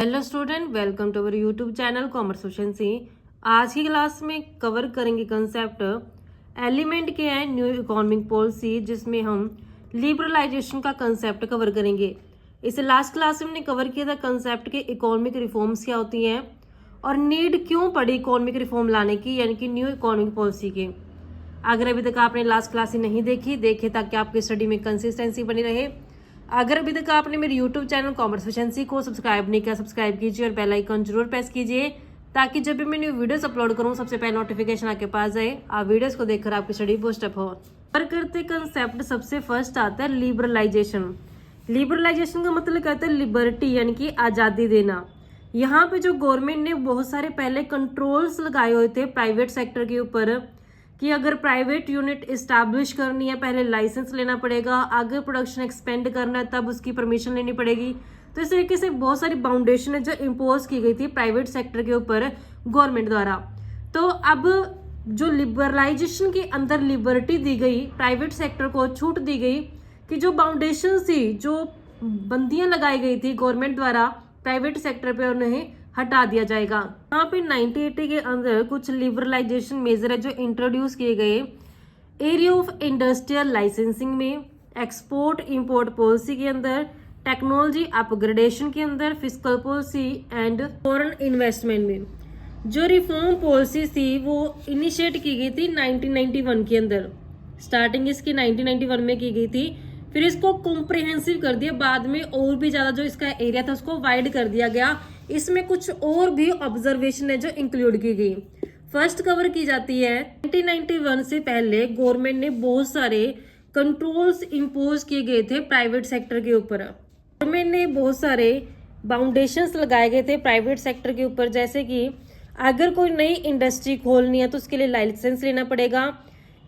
Hello student, welcome to our YouTube channel commerce question C. आज की class में cover करेंगे कंसेप्ट एलिमेंट के हैं न्यू इकोनॉमिक पॉलिसी, जिसमें हम लिबरलाइजेशन का कंसेप्ट कवर करेंगे। इसे लास्ट क्लास में हमने कवर किया था कंसेप्ट के इकोनॉमिक रिफॉर्म्स क्या होती हैं और नीड क्यों पड़ी इकोनॉमिक रिफॉर्म लाने की, यानी कि न्यू इकोनॉमिक पॉलिसी के। अगर अभी तक आपने लास्ट क्लास ही नहीं देखे ताकि आपकी स्टडी में कंसिस्टेंसी बनी रहे। अगर अभी तक आपने मेरे YouTube चैनल कॉमर्स एफिशिएंसी को सब्सक्राइब नहीं किया, सब्सक्राइब कीजिए और बेल आइकन जरूर प्रेस कीजिए ताकि जब भी मैं न्यू वीडियोस अपलोड करूं सबसे पहले नोटिफिकेशन आपके पास जाए। आप वीडियोस को देखकर आपकी स्टडी बूस्टअप हो। पर करते कंसेप्ट सबसे फर्स्ट आता है लिबरलाइजेशन। लिबरलाइजेशन का मतलब कहता है लिबर्टी, यानी कि आज़ादी देना। यहाँ पे जो गवर्नमेंट ने बहुत सारे पहले कंट्रोल्स लगाए हुए थे प्राइवेट सेक्टर के ऊपर कि अगर प्राइवेट यूनिट इस्टेब्लिश करनी है पहले लाइसेंस लेना पड़ेगा, आगे प्रोडक्शन एक्सपेंड करना है तब उसकी परमिशन लेनी पड़ेगी। तो इस तरीके से बहुत सारी बाउंडेशन है जो इम्पोज की गई थी प्राइवेट सेक्टर के ऊपर गवर्नमेंट द्वारा। तो अब जो लिबरलाइजेशन के अंदर लिबर्टी दी गई, प्राइवेट सेक्टर को छूट दी गई कि जो बाउंडेशन थी, जो बंदियां लगाई गई थी गवर्नमेंट द्वारा प्राइवेट सेक्टर पे, उन्हें हटा दिया जाएगा। यहाँ पे 1980 के अंदर कुछ लिबरलाइजेशन मेजर है जो इंट्रोड्यूस किए गए एरिया ऑफ इंडस्ट्रियल लाइसेंसिंग में, एक्सपोर्ट इंपोर्ट पॉलिसी के अंदर, टेक्नोलॉजी अपग्रेडेशन के अंदर, fiscal policy and foreign investment में। जो रिफॉर्म पॉलिसी थी वो इनिशिएट की गई थी 1991 के अंदर। स्टार्टिंग इसकी 1991 में की गई थी, फिर इसको कॉम्प्रिहेंसिव कर दिया बाद में, और भी ज्यादा जो इसका एरिया था उसको वाइड कर दिया गया। इसमें कुछ और भी ऑब्जर्वेशन है जो इंक्लूड की गई। फर्स्ट कवर की जाती है 1991 से पहले गवर्नमेंट ने बहुत सारे कंट्रोल्स इंपोज किए गए थे प्राइवेट सेक्टर के ऊपर। गवर्नमेंट ने बहुत सारे बाउंडेशंस लगाए गए थे प्राइवेट सेक्टर के ऊपर, जैसे कि अगर कोई नई इंडस्ट्री खोलनी है तो उसके लिए लाइसेंस लेना पड़ेगा।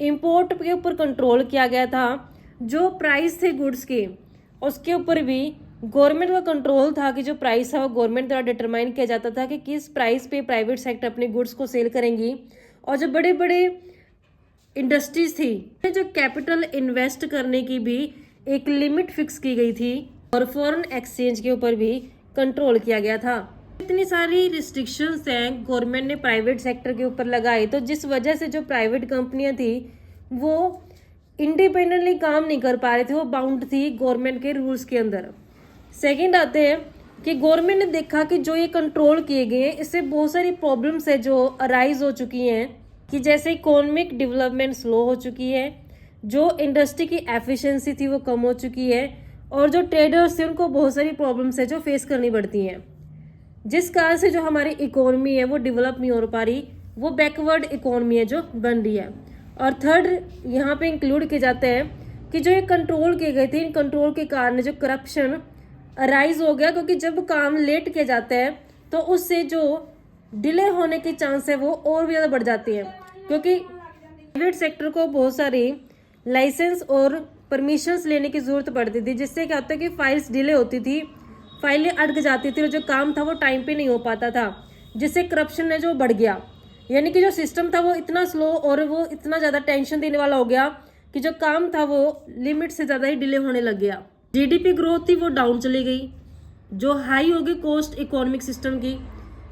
इंपोर्ट के ऊपर कंट्रोल किया गया था। जो प्राइस थे गुड्स के उसके ऊपर भी गवर्नमेंट का कंट्रोल था कि जो प्राइस है वो गवर्नमेंट द्वारा डिटरमाइन किया जाता था कि किस प्राइस पे प्राइवेट सेक्टर अपने गुड्स को सेल करेंगी। और जो बड़े बड़े इंडस्ट्रीज थी, जो कैपिटल इन्वेस्ट करने की भी एक लिमिट फिक्स की गई थी और फॉरेन एक्सचेंज के ऊपर भी कंट्रोल किया गया था। इतनी सारी रिस्ट्रिक्शंस हैं गवर्नमेंट ने प्राइवेट सेक्टर के ऊपर लगाई, तो जिस वजह से जो प्राइवेट कंपनियां थी वो इंडिपेंडेंटली काम नहीं कर पा रहे थे, वो बाउंड थी गवर्नमेंट के रूल्स के अंदर। सेकंड आते हैं कि गवर्नमेंट ने देखा कि जो ये कंट्रोल किए गए हैं इससे बहुत सारी प्रॉब्लम्स है जो अराइज हो चुकी हैं, कि जैसे इकोनॉमिक डेवलपमेंट स्लो हो चुकी है, जो इंडस्ट्री की एफिशिएंसी थी वो कम हो चुकी है, और जो ट्रेडर्स थे उनको बहुत सारी प्रॉब्लम्स है जो फेस करनी पड़ती हैं, जिस कारण से जो हमारी इकोनॉमी है वो डेवलप नहीं हो पा रही, वो बैकवर्ड इकोनॉमी है जो बन रही है। और थर्ड यहाँ पे इंक्लूड किए जाते हैं कि जो ये कंट्रोल किए गए थे, इन कंट्रोल के कारण जो करप्शन अराइज हो गया, क्योंकि जब काम लेट किया जाता है तो उससे जो डिले होने के चांस है वो और भी ज़्यादा बढ़ जाती है, क्योंकि प्राइवेट सेक्टर को बहुत सारी लाइसेंस और परमिशंस लेने की ज़रूरत पड़ती थी, जिससे क्या होता है कि फाइल्स डिले होती थी, फाइलें अटक जाती थी और जो काम था वो टाइम पे नहीं हो पाता था, जिससे करप्शन है जो बढ़ गया। यानी कि जो सिस्टम था वो इतना स्लो और वो इतना ज़्यादा टेंशन देने वाला हो गया कि जो काम था वो लिमिट से ज़्यादा ही डिले होने लग गया। जीडीपी ग्रोथ थी वो डाउन चली गई, जो हाई हो गई कॉस्ट इकोनॉमिक सिस्टम की,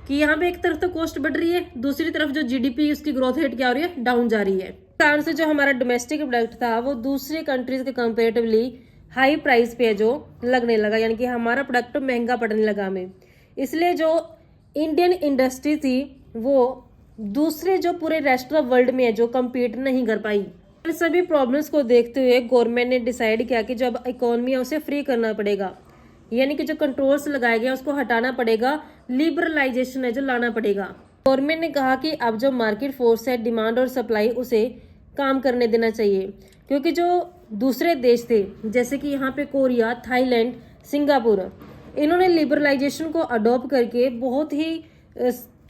कि यहाँ पे एक तरफ तो कॉस्ट बढ़ रही है, दूसरी तरफ जो जीडीपी उसकी ग्रोथ रेट क्या हो रही है, डाउन जा रही है। कारण से जो हमारा डोमेस्टिक प्रोडक्ट था वो दूसरे कंट्रीज के कंपेरेटिवली हाई प्राइस पे जो लगने लगा, यानी कि हमारा प्रोडक्ट महंगा पड़ने लगा हमें। इसलिए जो इंडियन इंडस्ट्री थी वो दूसरे जो पूरे रेस्ट ऑफ वर्ल्ड में है जो कम्पीट नहीं कर पाई। इन सभी प्रॉब्लम्स को देखते हुए गवर्नमेंट ने डिसाइड किया कि जो अब इकोनॉमी है उसे फ्री करना पड़ेगा, यानी कि जो कंट्रोल्स लगाए गए उसको हटाना पड़ेगा, लिबरलाइजेशन है जो लाना पड़ेगा। गवर्नमेंट ने कहा कि अब जो मार्केट फोर्स है, डिमांड और सप्लाई, उसे काम करने देना चाहिए, क्योंकि जो दूसरे देश थे जैसे कि यहाँ पे कोरिया, थाईलैंड, सिंगापुर, इन्होंने लिबरलाइजेशन को अडॉप्ट करके बहुत ही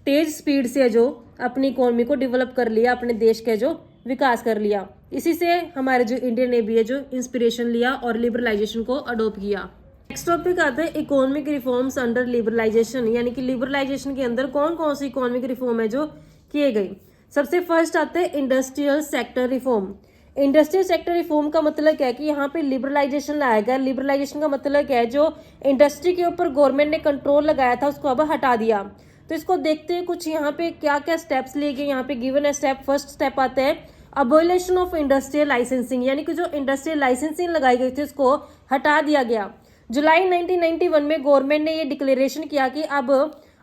तेज स्पीड से जो अपनी इकोनॉमी को डेवलप कर लिया, अपने देश का जो विकास कर लिया। इसी से हमारे जो इंडियन नेवी है जो इंस्पिरेशन लिया और लिबरलाइजेशन को अडॉप्ट किया। नेक्स्ट टॉपिक आता है इकोनॉमिक रिफॉर्म्स अंडर लिबरलाइजेशन, यानी कि लिबरलाइजेशन के अंदर कौन कौन सी इकोनॉमिक रिफॉर्म है जो किए गए। सबसे फर्स्ट आता है industrial sector reform. Industrial sector reform का मतलब क्या है कि यहाँ पे लिबरलाइजेशन लाया गया। लिबरलाइजेशन का मतलब क्या है, जो इंडस्ट्री के ऊपर गवर्नमेंट ने कंट्रोल लगाया था उसको अब हटा दिया। तो इसको देखते हैं कुछ यहाँ पे क्या क्या स्टेप्स लिए गए। यहाँ पे गिवन स्टेप, फर्स्ट स्टेप आता है अबोलिशन ऑफ इंडस्ट्रियल लाइसेंसिंग, यानी कि जो इंडस्ट्रियल लाइसेंसिंग लगाई गई थी उसको हटा दिया गया। जुलाई 1991 में गवर्नमेंट ने ये डिक्लेरेशन किया कि अब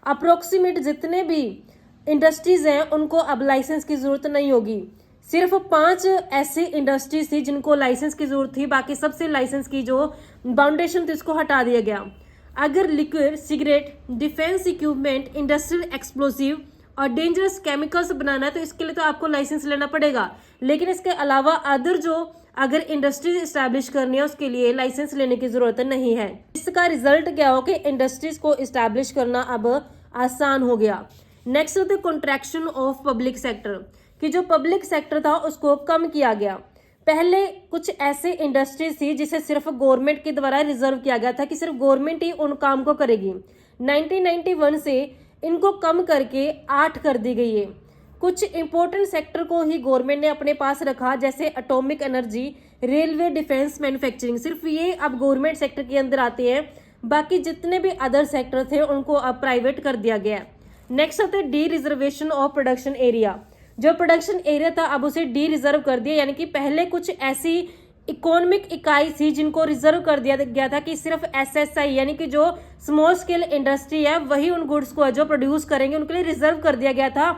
अप्रोक्सीमेट जितने भी इंडस्ट्रीज हैं उनको अब लाइसेंस की जरूरत नहीं होगी। सिर्फ 5 ऐसी इंडस्ट्रीज थी जिनको लाइसेंस की जरूरत थी, बाकी सबसे लाइसेंस की जो बाउंडेशन थी उसको हटा दिया गया। अगर liquid, cigarette, defence equipment, industrial explosive और डेंजरस केमिकल्स बनाना है तो इसके लिए तो आपको लाइसेंस लेना पड़ेगा, लेकिन इसके अलावा अदर जो अगर इंडस्ट्रीज इस्टेब्लिश करनी है उसके लिए लाइसेंस लेने की जरूरत नहीं है। इसका रिजल्ट क्या हो कि इंडस्ट्रीज को इस्टेब्लिश करना अब आसान हो गया। नेक्स्ट होता है कॉन्ट्रैक्शन ऑफ पब्लिक सेक्टर, कि जो पब्लिक सेक्टर था उसको कम किया गया। पहले कुछ ऐसे इंडस्ट्रीज थी जिसे सिर्फ गवर्नमेंट के द्वारा रिजर्व किया गया था कि सिर्फ गवर्नमेंट ही उन काम को करेगी। 1991 से इनको कम करके 8 कर दी गई है। कुछ इंपॉर्टेंट सेक्टर को ही गवर्नमेंट ने अपने पास रखा, जैसे atomic energy, railway, defence, manufacturing, सिर्फ ये अब गवर्नमेंट सेक्टर के अंदर आते हैं। बाकी जितने भी अदर सेक्टर थे उनको अब प्राइवेट कर दिया गया। नेक्स्ट होता है D reservation of production area. जो प्रोडक्शन एरिया था अब उसे डी रिजर्व कर दिया, यानी कि पहले कुछ ऐसी इकोनॉमिक इकाई थी जिनको रिजर्व कर दिया गया था कि सिर्फ एसएसआई यानी कि जो स्मॉल स्केल इंडस्ट्री है वही उन गुड्स को जो प्रोड्यूस करेंगे, उनके लिए रिजर्व कर दिया गया था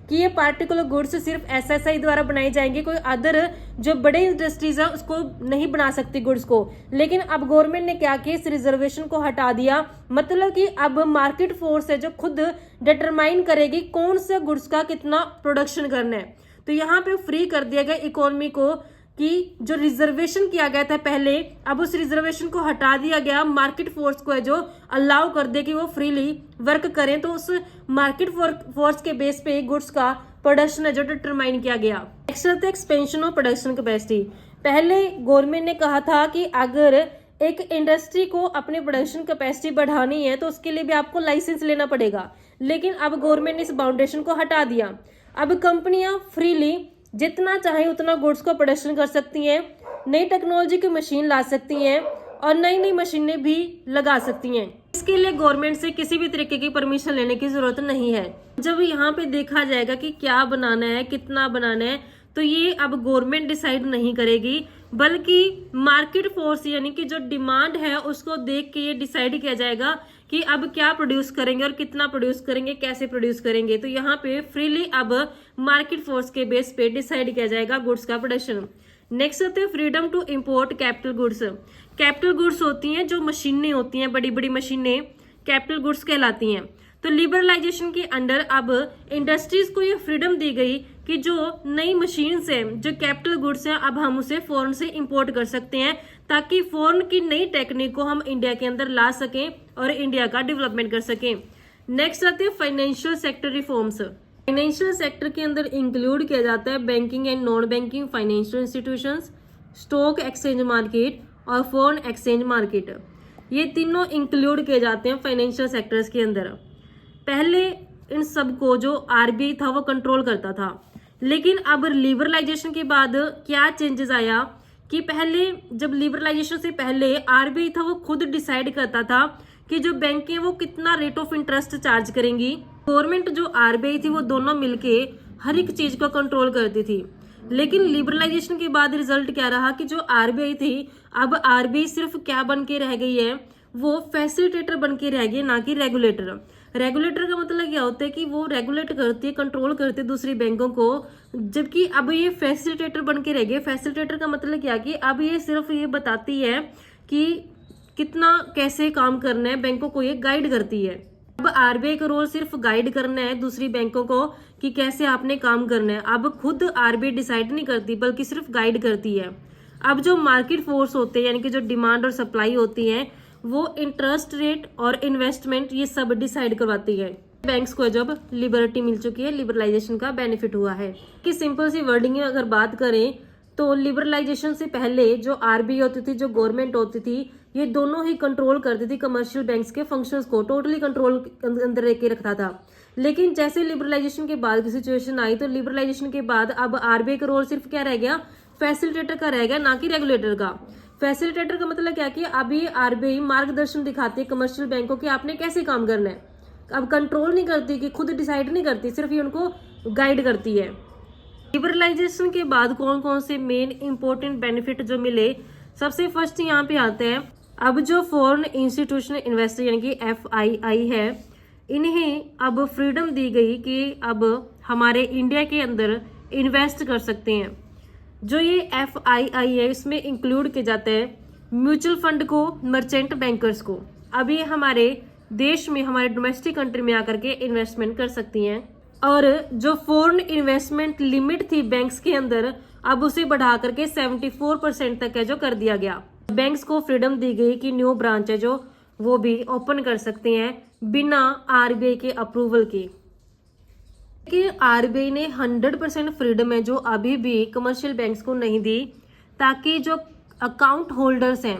कि ये पार्टिकुलर गुड्स सिर्फ एसएसआई द्वारा बनाई जाएंगे, कोई अदर जो बड़े इंडस्ट्रीज है उसको नहीं बना सकती गुड्स को। लेकिन अब गवर्नमेंट ने क्या किया, इस रिजर्वेशन को हटा दिया। मतलब कि अब मार्केट फोर्स है जो खुद डिटरमाइन करेगी कौन से गुड्स का कितना प्रोडक्शन करना है। तो यहाँ पे फ्री कर दिया गया इकोनॉमी को कि जो रिजर्वेशन किया गया था पहले, अब उस रिजर्वेशन को हटा दिया गया। मार्केट फोर्स को है जो अलाउ कर दे कि वो फ्रीली वर्क करें, तो उस मार्केट फोर्स के बेस पे गुड्स का प्रोडक्शन है जो डिटरमाइन किया गया। नेक्स्ट है एक्सपेंशन ऑफ प्रोडक्शन कैपेसिटी। पहले गवर्नमेंट ने कहा था कि अगर एक इंडस्ट्री को अपनी प्रोडक्शन कैपेसिटी बढ़ानी है तो उसके लिए भी आपको लाइसेंस लेना पड़ेगा, लेकिन अब गवर्नमेंट ने इस बाउंडेशन को हटा दिया। अब कंपनियां फ्रीली जितना चाहे उतना गुड्स को प्रोडक्शन कर सकती हैं, नई टेक्नोलॉजी की मशीन ला सकती हैं और नई नई मशीनें भी लगा सकती हैं। इसके लिए गवर्नमेंट से किसी भी तरीके की परमिशन लेने की जरूरत नहीं है। जब यहाँ पे देखा जाएगा कि क्या बनाना है, कितना बनाना है, तो ये अब गवर्नमेंट डिसाइड नहीं करेगी, बल्कि मार्केट फोर्स यानी कि जो डिमांड है उसको देख के ये डिसाइड किया जाएगा कि अब क्या प्रोड्यूस करेंगे और कितना प्रोड्यूस करेंगे, कैसे प्रोड्यूस करेंगे। तो यहाँ पे फ्रीली अब मार्केट फोर्स के बेस पे डिसाइड किया जाएगा गुड्स का प्रोडक्शन। नेक्स्ट होते हैं freedom to import capital goods. Capital goods होती हैं जो मशीनें होती हैं, बड़ी बड़ी मशीनें कैपिटल गुड्स कहलाती हैं। तो लिबरलाइजेशन के अंडर अब इंडस्ट्रीज को ये फ्रीडम दी गई कि जो नई मशीन है, जो कैपिटल गुड्स हैं, अब हम उसे फॉरेन से इंपोर्ट कर सकते हैं ताकि फॉरेन की नई टेक्निक को हम इंडिया के अंदर ला सकें और इंडिया का डेवलपमेंट कर सकें। नेक्स्ट आते हैं financial sector reforms. Financial sector के अंदर इंक्लूड किया जाता है banking and non banking financial institutions, stock exchange market और फॉरेन एक्सचेंज मार्केट। ये तीनों इंक्लूड किए जाते हैं फाइनेंशियल सेक्टर्स के अंदर। पहले इन सबको जो आरबीआई था वो कंट्रोल करता था, लेकिन अब लिबरलाइजेशन के बाद क्या चेंजेस आया कि पहले जब लिबरलाइजेशन से पहले आरबीआई था वो खुद डिसाइड करता था कि जो बैंकें वो कितना रेट ऑफ इंटरेस्ट चार्ज करेंगी। गवर्नमेंट जो आरबीआई थी वो दोनों मिलके हर एक चीज को कंट्रोल करती थी। लेकिन लिबरलाइजेशन के बाद रिजल्ट क्या रहा कि जो आरबीआई थी, अब आरबीआई सिर्फ क्या बन के रह गई है, वो फैसिलिटेटर बन के रह गई, ना कि रेगुलेटर। रेगुलेटर का मतलब क्या होता है कि वो रेगुलेट करती है, कंट्रोल करती है दूसरी बैंकों को, जबकि अब ये फैसिलिटेटर बन के रह गए। फैसिलिटेटर का मतलब क्या कि अब ये सिर्फ ये बताती है कि कितना कैसे काम करना है, बैंकों को ये गाइड करती है। अब आरबीआई का रोल सिर्फ गाइड करना है दूसरी बैंकों को कि कैसे आपने काम करना है। अब खुद आरबीआई डिसाइड नहीं करती बल्कि सिर्फ गाइड करती है। अब जो मार्केट फोर्स होते हैं यानी कि जो डिमांड और सप्लाई होती है वो इंटरेस्ट रेट और इन्वेस्टमेंट ये सब डिसाइड करवाती है। बैंक्स को जब लिबर्टी मिल चुकी है, लिबरलाइजेशन का बेनिफिट हुआ है। कि सिंपल सी वर्डिंग में अगर बात करें तो लिबरलाइजेशन से पहले जो आरबीआई होती थी, जो गवर्नमेंट होती थी, ये दोनों ही कंट्रोल करती थी कमर्शियल बैंक्स के फंक्शंस को, टोटली कंट्रोल अंदर लेके रखता था। लेकिन जैसे लिबरलाइजेशन के बाद की सिचुएशन आई तो लिबरलाइजेशन के बाद अब आरबीआई का रोल सिर्फ क्या रह गया, फैसिलिटेटर का रहेगा, ना कि रेगुलेटर का। फैसिलिटेटर का मतलब क्या कि अभी आरबीआई मार्गदर्शन दिखाती है कमर्शियल बैंकों की आपने कैसे काम करना है। अब कंट्रोल नहीं करती कि खुद डिसाइड नहीं करती, सिर्फ ये उनको गाइड करती है। लिबरलाइजेशन के बाद कौन कौन से मेन इंपॉर्टेंट बेनिफिट जो मिले, सबसे फर्स्ट यहाँ पे आते हैं, अब जो फॉरेन इंस्टीट्यूशनल इन्वेस्टर यानी कि FII है, इन्हें अब फ्रीडम दी गई कि अब हमारे इंडिया के अंदर इन्वेस्ट कर सकते हैं। जो ये FII है इसमें इंक्लूड किए जाते हैं म्यूचुअल फंड को, मर्चेंट बैंकर्स को। अब ये हमारे देश में, हमारे डोमेस्टिक कंट्री में आकर के इन्वेस्टमेंट कर सकती हैं। और जो फॉरेन इन्वेस्टमेंट लिमिट थी बैंक्स के अंदर, अब उसे बढ़ा करके 74% तक है जो कर दिया गया। बैंक्स को फ्रीडम दी गई कि न्यू ब्रांच है जो वो भी ओपन कर सकते हैं बिना आरबीआई के अप्रूवल के। कि आरबीआई ने 100% फ्रीडम है जो अभी भी कमर्शियल बैंक्स को नहीं दी, ताकि जो अकाउंट होल्डर्स हैं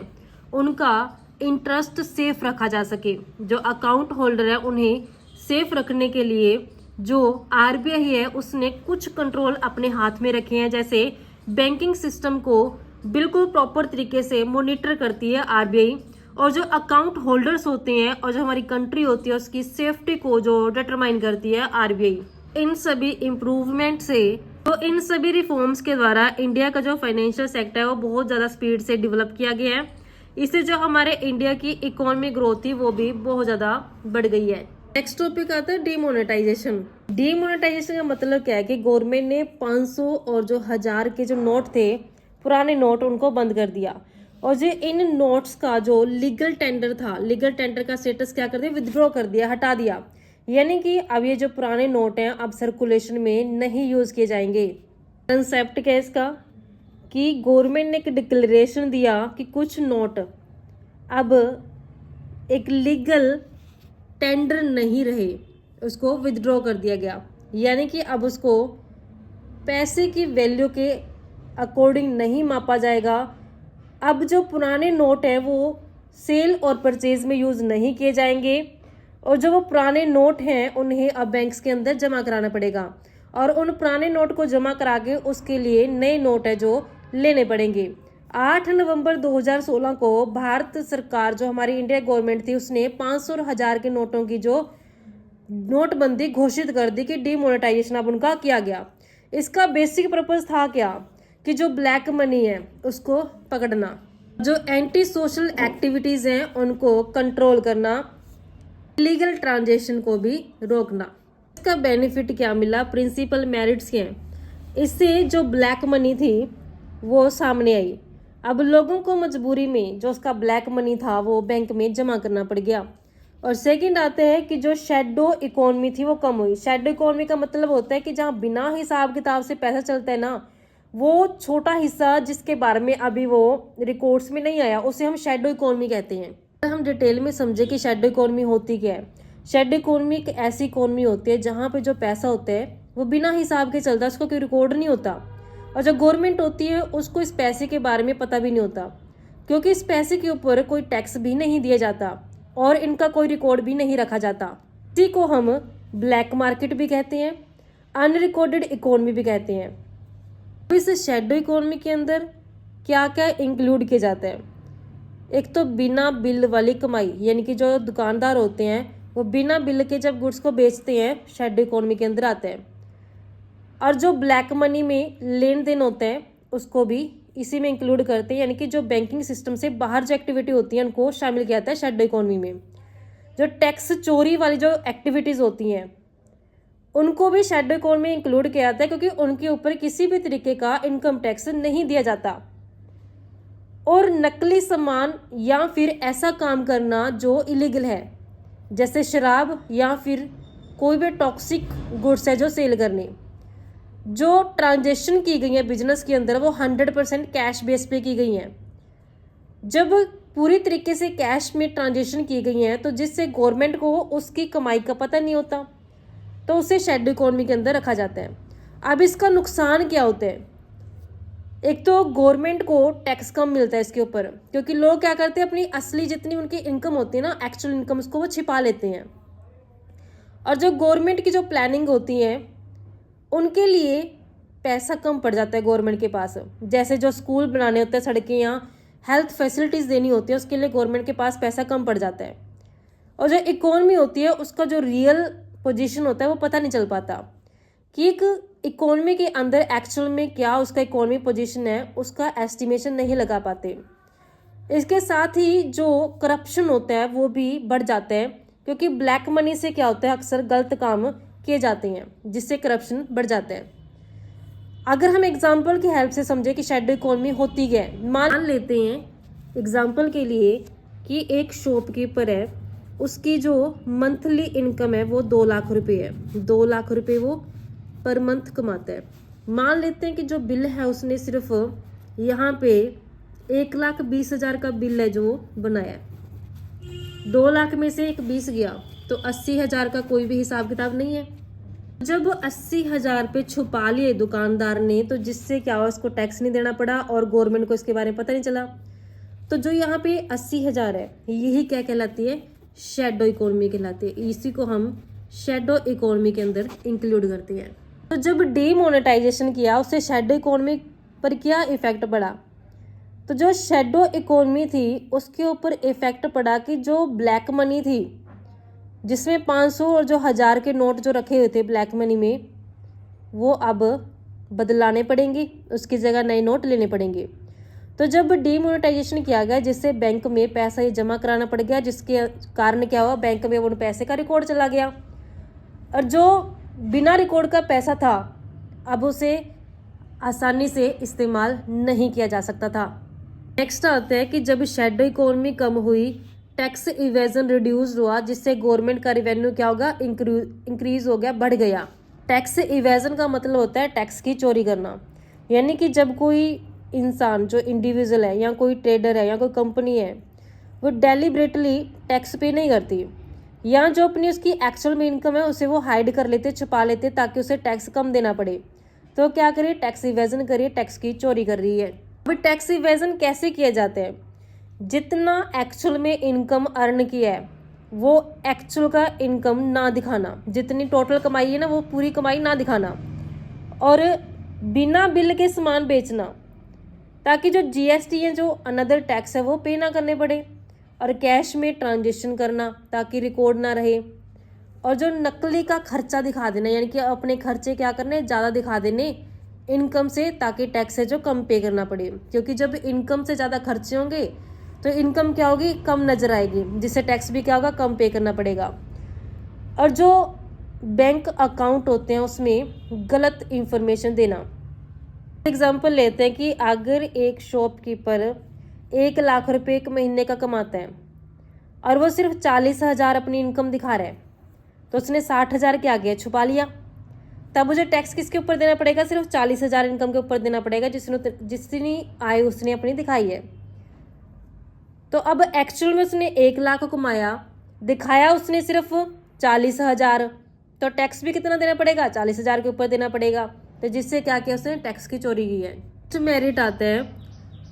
उनका इंटरेस्ट सेफ रखा जा सके। जो अकाउंट होल्डर है उन्हें सेफ रखने के लिए जो आरबीआई है उसने कुछ कंट्रोल अपने हाथ में रखे हैं, जैसे बैंकिंग सिस्टम को बिल्कुल प्रॉपर तरीके से मॉनिटर करती है आरबीआई, और जो अकाउंट होल्डर्स होते हैं और जो हमारी कंट्री होती है उसकी सेफ्टी को जो डिटरमाइन करती है आरबीआई। इन सभी इम्प्रूवमेंट से, तो इन सभी रिफॉर्म्स के द्वारा इंडिया का जो फाइनेंशियल सेक्टर है वो बहुत ज़्यादा स्पीड से डेवलप किया गया है। इससे जो हमारे इंडिया की इकोनॉमी ग्रोथ थी वो भी बहुत ज़्यादा बढ़ गई है। नेक्स्ट टॉपिक आता है डीमोनेटाइजेशन। डीमोनेटाइजेशन का मतलब क्या है कि गवर्नमेंट ने 500 और जो 1000 के जो नोट थे, पुराने नोट, उनको बंद कर दिया। और जो इन नोट्स का जो लीगल टेंडर था, लीगल टेंडर का स्टेटस क्या कर दिया, विदड्रॉ कर दिया, हटा दिया। यानी कि अब ये जो पुराने नोट हैं अब सर्कुलेशन में नहीं यूज किए जाएंगे। कंसेप्ट क्या है इसका कि गवर्नमेंट ने एक डिक्लेरेशन दिया कि कुछ नोट अब एक लीगल टेंडर नहीं रहे, उसको विदड्रॉ कर दिया गया। यानी कि अब उसको पैसे की वैल्यू के अकॉर्डिंग नहीं मापा जाएगा। अब जो पुराने नोट हैं वो सेल और परचेज में यूज़ नहीं किए जाएंगे, और जो वो पुराने नोट हैं उन्हें अब बैंक्स के अंदर जमा कराना पड़ेगा, और उन पुराने नोट को जमा करा के उसके लिए नए नोट है जो लेने पड़ेंगे। 8 नवंबर 2016 को भारत सरकार, जो हमारी इंडिया गवर्नमेंट थी, उसने 500 और 1000 के नोटों की जो नोटबंदी घोषित कर दी कि डीमोनेटाइजेशन अब उनका किया गया। इसका बेसिक पर्पस था क्या कि जो ब्लैक मनी है उसको पकड़ना, जो एंटी सोशल एक्टिविटीज़ हैं उनको कंट्रोल करना, इलीगल ट्रांजेक्शन को भी रोकना। इसका बेनिफिट क्या मिला, प्रिंसिपल मेरिट्स क्या हैं। इससे जो ब्लैक मनी थी वो सामने आई। अब लोगों को मजबूरी में जो उसका ब्लैक मनी था वो बैंक में जमा करना पड़ गया। और सेकंड आते हैं कि जो शेडो इकोनॉमी थी वो कम हुई। शेडो इकोनॉमी का मतलब होता है कि जहाँ बिना हिसाब किताब से पैसा चलता है ना, वो छोटा हिस्सा जिसके बारे में अभी वो रिकॉर्ड्स में नहीं आया, उसे हम शेडो इकोनॉमी कहते हैं। हम डिटेल में समझे कि शेडो इकोनॉमी होती क्या है। शेडो इकोनॉमी एक ऐसी इकोनॉमी होती है जहाँ पे जो पैसा होता है वो बिना हिसाब के चलता है, उसको कोई रिकॉर्ड नहीं होता। और जो गवर्नमेंट होती है उसको इस पैसे के बारे में पता भी नहीं होता, क्योंकि इस पैसे के ऊपर कोई टैक्स भी नहीं दिया जाता और इनका कोई रिकॉर्ड भी नहीं रखा जाता। इसी को हम ब्लैक मार्केट भी कहते हैं, अनरिकॉर्डेड इकोनॉमी भी कहते हैं। तो इस शेडो इकोनॉमी के अंदर क्या क्या इंक्लूड किया जाता है। एक तो बिना बिल वाली कमाई, यानी कि जो दुकानदार होते हैं वो बिना बिल के जब गुड्स को बेचते हैं शेडो इकोनॉमी के अंदर आते हैं। और जो ब्लैक मनी में लेन देन होता है उसको भी इसी में इंक्लूड करते हैं, यानी कि जो बैंकिंग सिस्टम से बाहर जो एक्टिविटी होती है उनको शामिल किया जाता है शेडो इकोनॉमी में। जो टैक्स चोरी वाली जो एक्टिविटीज़ होती हैं उनको भी शेडो इकोनॉमी में इंक्लूड किया जाता है, क्योंकि उनके ऊपर किसी भी तरीके का इनकम टैक्स नहीं दिया जाता। और नकली सामान या फिर ऐसा काम करना जो इलीगल है, जैसे शराब या फिर कोई भी टॉक्सिक गुड्स है जो सेल करने, जो ट्रांजेक्शन की गई है बिजनेस के अंदर वो 100% कैश बेस पे की गई हैं। जब पूरी तरीके से कैश में ट्रांजेक्शन की गई हैं तो जिससे गवर्नमेंट को उसकी कमाई का पता नहीं होता, तो उसे शेडो इकोनॉमी के अंदर रखा जाता है। अब इसका नुकसान क्या होता है, एक तो गवर्नमेंट को टैक्स कम मिलता है इसके ऊपर, क्योंकि लोग क्या करते हैं अपनी असली जितनी उनकी इनकम होती है ना, एक्चुअल इनकम, उसको वो छिपा लेते हैं। और जो गवर्नमेंट की जो प्लानिंग होती है उनके लिए पैसा कम पड़ जाता है गवर्नमेंट के पास। जैसे जो स्कूल बनाने होते हैं, सड़कें या हेल्थ फैसिलिटीज़ देनी होती है, उसके लिए गवर्नमेंट के पास पैसा कम पड़ जाता है। और जो इकोनॉमी होती है उसका जो रियल पोजीशन होता है वो पता नहीं चल पाता कि एक इकोनॉमी के अंदर एक्चुअल में क्या उसका इकोनॉमी पोजीशन है, उसका एस्टिमेशन नहीं लगा पाते। इसके साथ ही जो करप्शन होता है वो भी बढ़ जाता है, क्योंकि ब्लैक मनी से क्या होता है, अक्सर गलत काम किए जाते हैं जिससे करप्शन बढ़ जाता है। अगर हम एग्जाम्पल की हेल्प से समझे कि शेडो इकोनॉमी होती क्या है, मान लेते हैं एग्जाम्पल के लिए कि एक शॉपकीपर है, उसकी जो मंथली इनकम है वो 2 लाख रुपए है। 2 लाख रुपए वो पर मंथ कमाता है। मान लेते हैं कि जो बिल है उसने सिर्फ यहाँ पे 1,20,000 का बिल है जो बनाया है। 2 लाख में से एक 20 गया तो 80,000 का कोई भी हिसाब किताब नहीं है। जब 80,000 पे छुपा लिए दुकानदार ने, तो जिससे क्या हुआ, उसको टैक्स नहीं देना पड़ा और गवर्नमेंट को इसके बारे में पता नहीं चला। तो जो यहाँ पे 80,000 है, यही क्या कहलाती है, शेडो इकोनॉमी कहलाती है। इसी को हम शेडो इकोनॉमी के अंदर इंक्लूड करते हैं। तो जब डीमोनेटाइजेशन किया उससे शेडो इकोनॉमी पर क्या इफेक्ट पड़ा, तो जो शेडो इकोनॉमी थी उसके ऊपर इफेक्ट पड़ा कि जो ब्लैक मनी थी, जिसमें 500 और जो 1000 के नोट जो रखे हुए थे ब्लैक मनी में, वो अब बदलाने पड़ेंगे, उसकी जगह नए नोट लेने पड़ेंगे। तो जब डीमोनेटाइजेशन किया गया, जिससे बैंक में पैसा ही जमा कराना पड़ गया, जिसके कारण क्या हुआ, बैंक में उन पैसे का रिकॉर्ड चला गया और जो बिना रिकॉर्ड का पैसा था अब उसे आसानी से इस्तेमाल नहीं किया जा सकता था। नेक्स्ट आता है कि जब शेडो इकोनॉमी कम हुई, टैक्स इवेजन रिड्यूस हुआ, जिससे गवर्नमेंट का रेवेन्यू क्या होगा, इंक्रीज हो गया, बढ़ गया। टैक्स इवेजन का मतलब होता है टैक्स की चोरी करना, यानी कि जब कोई इंसान, जो इंडिविजुअल है या कोई ट्रेडर है या कोई कंपनी है, वो डेलिबरेटली टैक्स पे नहीं करती, या जो अपनी उसकी एक्चुअल में इनकम है उसे वो हाइड कर लेते, छुपा लेते ताकि उसे टैक्स कम देना पड़े, तो क्या करे, टैक्स इवेजन करिए, टैक्स की चोरी कर रही है। अब टैक्स इवेजन कैसे किए जाते हैं, जितना एक्चुअल में इनकम अर्न किया है वो एक्चुअल का इनकम ना दिखाना, जितनी टोटल कमाई है ना वो पूरी कमाई ना दिखाना, और बिना बिल के सामान बेचना ताकि जो जीएसटी है, जो अनदर टैक्स है, वो पे ना करने पड़े, और कैश में ट्रांजेक्शन करना ताकि रिकॉर्ड ना रहे, और जो नकली का खर्चा दिखा देना, यानी कि अपने खर्चे क्या करने, ज़्यादा दिखा देने इनकम से, ताकि टैक्स है जो कम पे करना पड़े, क्योंकि जब इनकम से ज़्यादा खर्चे होंगे तो इनकम क्या होगी, कम नजर आएगी, जिससे टैक्स भी क्या होगा, कम पे करना पड़ेगा। और जो बैंक अकाउंट होते हैं उसमें गलत इंफॉर्मेशन देना। एग्जाम्पल लेते हैं कि अगर एक शॉपकीपर 1 लाख रुपए एक महीने का कमाता है और वो सिर्फ 40,000 अपनी इनकम दिखा रहा है, तो उसने 60,000 क्या किया, छुपा लिया, तब मुझे टैक्स किसके ऊपर देना पड़ेगा, सिर्फ 40,000 इनकम के ऊपर देना पड़ेगा, जितनी आय उसने अपनी दिखाई है। तो अब एक्चुअल में उसने 1 लाख कमाया, दिखाया उसने सिर्फ 40,000, तो टैक्स भी कितना देना पड़ेगा, 40,000 के ऊपर देना पड़ेगा, तो जिससे क्या किया, उसने टैक्स की चोरी की है। तो मेरिट आता है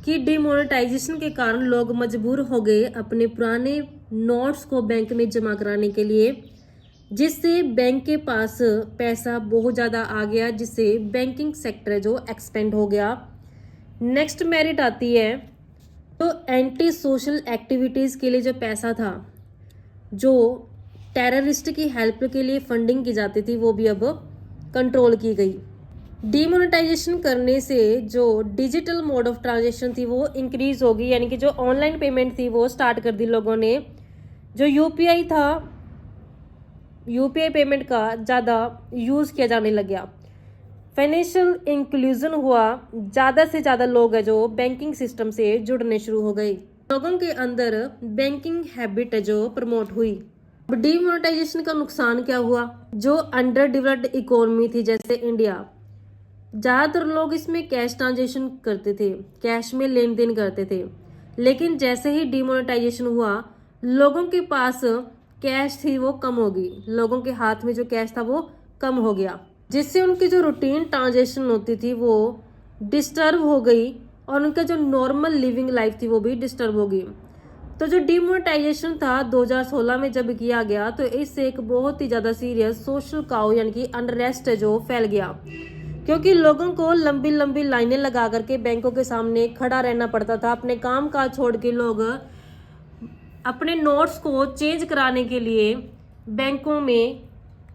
कि डिमोनेटाइजेशन के कारण लोग मजबूर हो गए अपने पुराने नोट्स को बैंक में जमा कराने के लिए, जिससे बैंक के पास पैसा बहुत ज़्यादा आ गया, जिससे बैंकिंग सेक्टर जो एक्सपेंड हो गया। नेक्स्ट मेरिट आती है तो एंटी सोशल एक्टिविटीज़ के लिए जो पैसा था, जो टेररिस्ट की हेल्प के लिए फंडिंग की जाती थी, वो भी अब कंट्रोल की गई। डीमोनेटाइजेशन करने से जो डिजिटल मोड ऑफ ट्रांजेक्शन थी वो इंक्रीज होगी, यानी कि जो ऑनलाइन पेमेंट थी वो स्टार्ट कर दी लोगों ने। जो यूपीआई था, यूपीआई पेमेंट का ज़्यादा यूज़ किया जाने लग गया। फाइनेंशियल इंक्लूजन हुआ, ज़्यादा से ज़्यादा लोग हैं जो बैंकिंग सिस्टम से जुड़ने शुरू हो गए, लोगों के अंदर बैंकिंग हैबिट है जो प्रमोट हुई। अब डीमोनेटाइजेशन का नुकसान क्या हुआ, जो अंडर डेवलप्ड इकोनॉमी थी जैसे इंडिया, ज़्यादातर लोग इसमें कैश ट्रांजेक्शन करते थे, कैश में लेन देन करते थे, लेकिन जैसे ही डीमोनेटाइजेशन हुआ लोगों के पास कैश थी वो कम हो गई, लोगों के हाथ में जो कैश था वो कम हो गया, जिससे उनकी जो रूटीन ट्रांजेक्शन होती थी वो डिस्टर्ब हो गई, और उनका जो नॉर्मल लिविंग लाइफ थी वो भी डिस्टर्ब हो गई। तो जो डीमोनेटाइजेशन था 2016 में जब किया गया, तो इससे एक बहुत ही ज़्यादा सीरियस सोशल काओ यानी कि अनरेस्ट जो फैल गया, क्योंकि लोगों को लंबी लंबी लाइनें लगा करके बैंकों के सामने खड़ा रहना पड़ता था। अपने काम काज छोड़ के लोग अपने नोट्स को चेंज कराने के लिए बैंकों में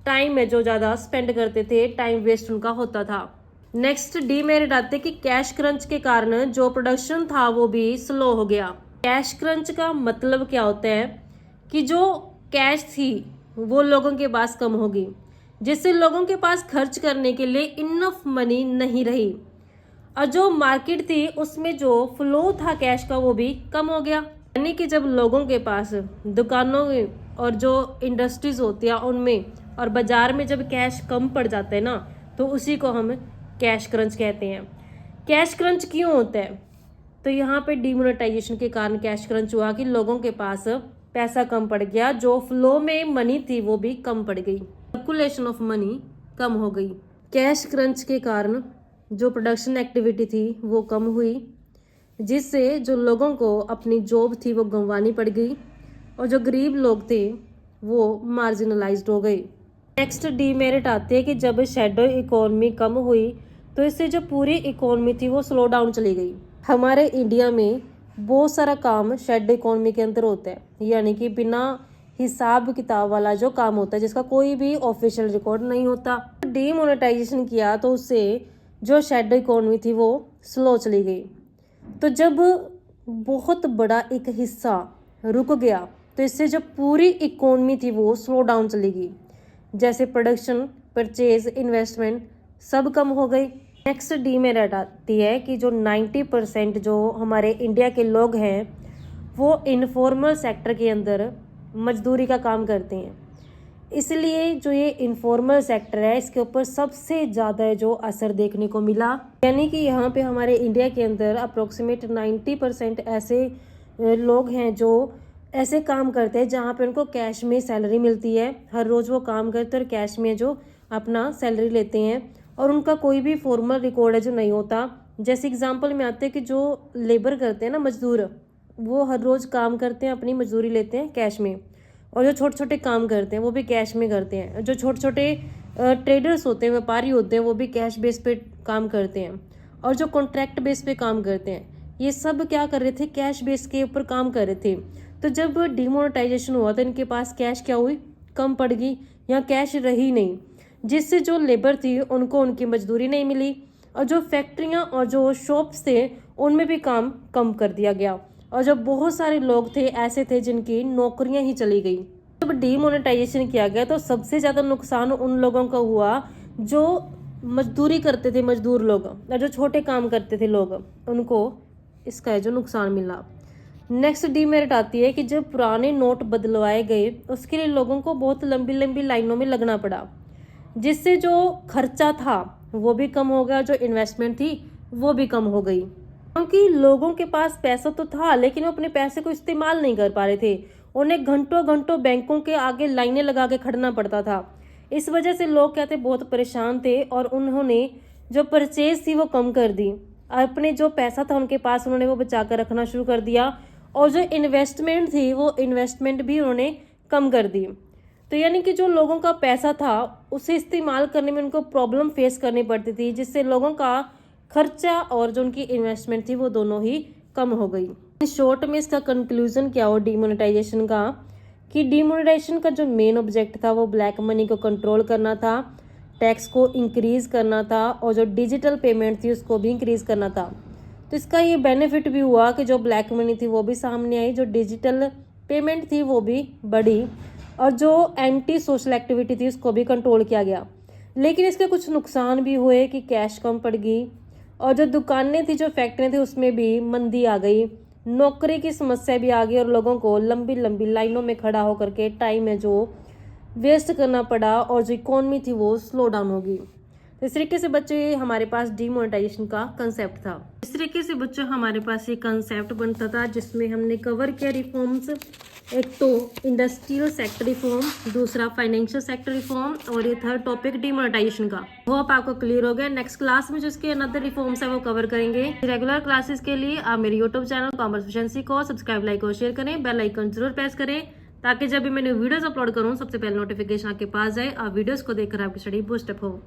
टाइम है जो ज़्यादा स्पेंड करते थे, टाइम वेस्ट उनका होता था। नेक्स्ट डीमेरिट आते कि कैश क्रंच के कारण जो प्रोडक्शन था वो भी स्लो हो गया। कैश क्रंच का मतलब क्या होता है कि जो कैश थी वो लोगों के पास कम होगी, जिससे लोगों के पास खर्च करने के लिए इनफ मनी नहीं रही, और जो मार्केट थी उसमें जो फ्लो था कैश का वो भी कम हो गया। यानी कि जब लोगों के पास दुकानों में और जो इंडस्ट्रीज होती है उनमें और बाजार में जब कैश कम पड़ जाता है ना, तो उसी को हम कैश क्रंच कहते हैं। कैश क्रंच क्यों होता है? तो यहाँ पे डिमोनेटाइजेशन के कारण कैश क्रंच हुआ कि लोगों के पास पैसा कम पड़ गया, जो फ्लो में मनी थी वो भी कम पड़ गई, सर्कुलेशन ऑफ मनी कम हो गई। कैश क्रंच के कारण जो प्रोडक्शन एक्टिविटी थी वो कम हुई, जिससे जो लोगों को अपनी जॉब थी वो गंवानी पड़ गई, और जो गरीब लोग थे वो मार्जिनलाइज्ड हो गए। नेक्स्ट डीमेरिट आते हैं कि जब शैडो इकोनॉमी कम हुई तो इससे जो पूरी इकोनॉमी थी वो स्लो डाउन चली गई। हमारे इंडिया में बहुत सारा काम शैडो इकोनॉमी के अंदर होता है, यानी कि बिना हिसाब किताब वाला जो काम होता है जिसका कोई भी ऑफिशियल रिकॉर्ड नहीं होता। डीमोनेटाइजेशन किया तो उससे जो शैडो इकोनॉमी थी वो स्लो चली गई। तो जब बहुत बड़ा एक हिस्सा रुक गया तो इससे जो पूरी इकोनॉमी थी वो स्लो डाउन चली गई, जैसे प्रोडक्शन, परचेज, इन्वेस्टमेंट सब कम हो गई। नेक्स्ट डीमेरिट आती है कि जो 90% जो हमारे इंडिया के लोग हैं वो इनफॉर्मल सेक्टर के अंदर मजदूरी का काम करते हैं। इसलिए जो ये इनफॉर्मल सेक्टर है इसके ऊपर सबसे ज़्यादा जो असर देखने को मिला, यानी कि यहाँ पे हमारे इंडिया के अंदर अप्रोक्सीमेट 90% ऐसे लोग हैं जो ऐसे काम करते हैं जहाँ पे उनको कैश में सैलरी मिलती है। हर रोज़ वो काम करते हैं और कैश में जो अपना सैलरी लेते हैं, और उनका कोई भी फॉर्मल रिकॉर्ड है जो नहीं होता। जैसे एग्जांपल में आते हैं कि जो लेबर करते हैं ना, मजदूर, वो हर रोज़ काम करते हैं, अपनी मजदूरी लेते हैं कैश में, और जो छोटे छोटे काम करते हैं वो भी कैश में करते हैं। जो छोटे छोटे ट्रेडर्स होते हैं, व्यापारी होते हैं, वो भी कैश बेस पे काम करते हैं, और जो कॉन्ट्रैक्ट बेस पे काम करते हैं ये सब क्या कर रहे थे, कैश बेस के ऊपर काम कर रहे थे। तो जब डिमोनेटाइजेशन हुआ तो इनके पास कैश क्या हुई, कम पड़ गई, यहाँ कैश रही नहीं, जिससे जो लेबर थी उनको उनकी मजदूरी नहीं मिली, और जो फैक्ट्रियाँ और जो शॉप्स थे उनमें भी काम कम कर दिया गया, और जो बहुत सारे लोग थे ऐसे थे जिनकी नौकरियां ही चली गई। जब डीमोनेटाइजेशन किया गया तो सबसे ज़्यादा नुकसान उन लोगों का हुआ जो मजदूरी करते थे, मजदूर लोग, और जो छोटे काम करते थे लोग, उनको इसका जो नुकसान मिला। नेक्स्ट डीमेरिट आती है कि जब पुराने नोट बदलवाए गए उसके लिए लोगों को बहुत लंबी लंबी लाइनों में लगना पड़ा, जिससे जो खर्चा था वो भी कम हो गया, जो इन्वेस्टमेंट थी वो भी कम हो गई। क्योंकि लोगों के पास पैसा तो था लेकिन वो अपने पैसे को इस्तेमाल नहीं कर पा रहे थे, उन्हें घंटों घंटों बैंकों के आगे लाइनें लगा के खड़ना पड़ता था। इस वजह से लोग कहते बहुत परेशान थे, और उन्होंने जो परचेज थी वो कम कर दी, अपने जो पैसा था उनके पास उन्होंने वो बचा कर रखना शुरू कर दिया, और जो इन्वेस्टमेंट थी वो इन्वेस्टमेंट भी उन्होंने कम कर दी। तो यानी कि जो लोगों का पैसा था उसे इस्तेमाल करने में उनको प्रॉब्लम फेस करनी पड़ती थी, जिससे लोगों का खर्चा और जो उनकी इन्वेस्टमेंट थी वो दोनों ही कम हो गई। शॉर्ट में इसका कंक्लूजन क्या हो डिमोनेटाइजेशन का, कि डिमोनेटाइजेशन का जो मेन ऑब्जेक्ट था वो ब्लैक मनी को कंट्रोल करना था, टैक्स को इंक्रीज करना था, और जो डिजिटल पेमेंट थी उसको भी इंक्रीज करना था। तो इसका ये बेनिफिट भी हुआ कि जो ब्लैक मनी थी वो भी सामने आई, जो डिजिटल पेमेंट थी वो भी बढ़ी, और जो एंटी सोशल एक्टिविटी थी उसको भी कंट्रोल किया गया। लेकिन इसके कुछ नुकसान भी हुए कि कैश कम पड़ गई, और जो दुकानें थी, जो फैक्ट्रियाँ थी उसमें भी मंदी आ गई, नौकरी की समस्या भी आ गई, और लोगों को लंबी लंबी लाइनों में खड़ा होकर के टाइम है जो वेस्ट करना पड़ा, और जो इकोनॉमी थी वो स्लो डाउन होगी। तो इस तरीके से बच्चे हमारे पास डिमोनेटाइजेशन का कंसेप्ट था। इस तरीके से बच्चों हमारे पास ये कंसेप्ट बनता था जिसमें हमने कवर किया रिफॉर्म्स, एक तो इंडस्ट्रियल सेक्टर रिफॉर्म, दूसरा फाइनेंशियल सेक्टर रिफॉर्म, और ये थर्ड टॉपिक डिमोनेटाइजेशन का। होप आपको क्लियर हो गया। नेक्स्ट क्लास में जो इसके अनदर रिफॉर्म्स है वो कवर करेंगे। रेगुलर क्लासेस के लिए आप मेरे यूट्यूब चैनल कॉमर्स एफिशिएंसी को सब्सक्राइब, लाइक और शेयर करें। बेल आइकन जरूर प्रेस करें ताकि जब भी मैंने वीडियोस अपलोड करूं सबसे पहले नोटिफिकेशन आपके पास जाए, आप वीडियोस को देखकर आपकी स्टडी बूस्ट अप हो।